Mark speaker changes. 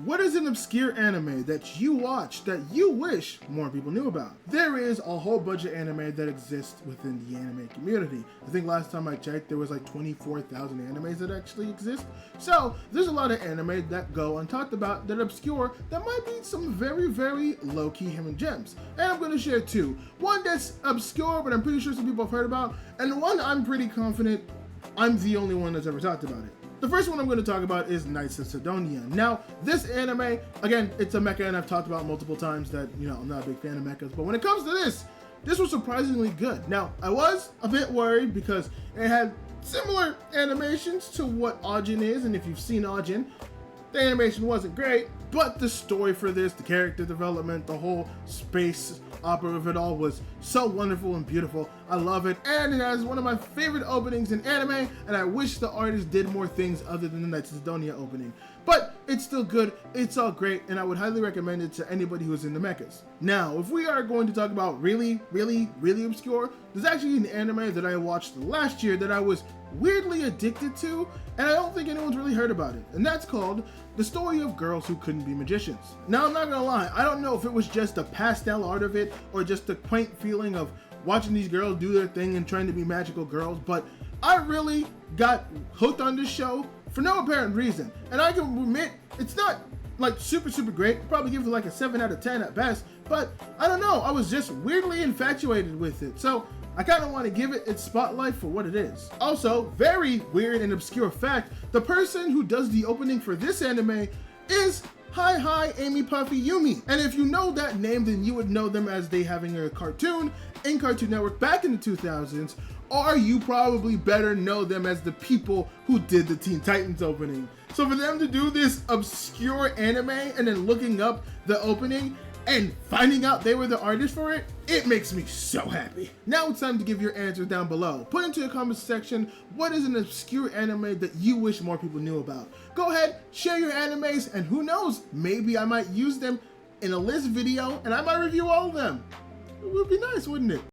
Speaker 1: what is an obscure anime that you watch that you wish more people knew about? There is a whole bunch of anime that exists within the anime community. I think last time I checked, there was like 24,000 animes that actually exist. So there's a lot of anime that go untalked about, that are obscure, that might be some very, very low-key hidden gems. And I'm going to share two. One that's obscure, but I'm pretty sure some people have heard about, and one I'm pretty confident I'm the only one that's ever talked about it. The first one I'm going to talk about is Knights of Sidonia. Now, this anime, again, it's a mecha, and I've talked about multiple times that, I'm not a big fan of mechas, but when it comes to this was surprisingly good. Now, I was a bit worried because it had similar animations to what Ajin is, and if you've seen Ajin, the animation wasn't great, but the story for this, the character development, the whole space opera of it all was so wonderful and beautiful. I love it, and it has one of my favorite openings in anime, and I wish the artist did more things other than the Knights of Sidonia opening. But it's still good, it's all great, and I would highly recommend it to anybody who's into mechas. Now, if we are going to talk about really, really, really obscure, there's actually an anime that I watched last year that I was weirdly addicted to, and I don't think anyone's really heard about it, and that's called The Story of Girls Who Couldn't Be Magicians. Now, I'm not gonna lie, I don't know if it was just the pastel art of it, or just the quaint feeling of watching these girls do their thing and trying to be magical girls, but I really got hooked on this show for no apparent reason. And I can admit, it's not like super great. I'd probably give it like a 7 out of 10 at best, but I don't know, I was just weirdly infatuated with it. So I kind of want to give it its spotlight for what it is. Also, very weird and obscure fact, the person who does the opening for this anime is Hi Amy Puffy Yumi. And if you know that name, then you would know them as they having a cartoon in Cartoon Network back in the 2000s, or you probably better know them as the people who did the Teen Titans opening. So for them to do this obscure anime and then looking up the opening and finding out they were the artist for it, it makes me so happy. Now it's time to give your answers down below. Put into the comments section, what is an obscure anime that you wish more people knew about? Go ahead, share your animes, and who knows, maybe I might use them in a list video and I might review all of them. It would be nice, wouldn't it?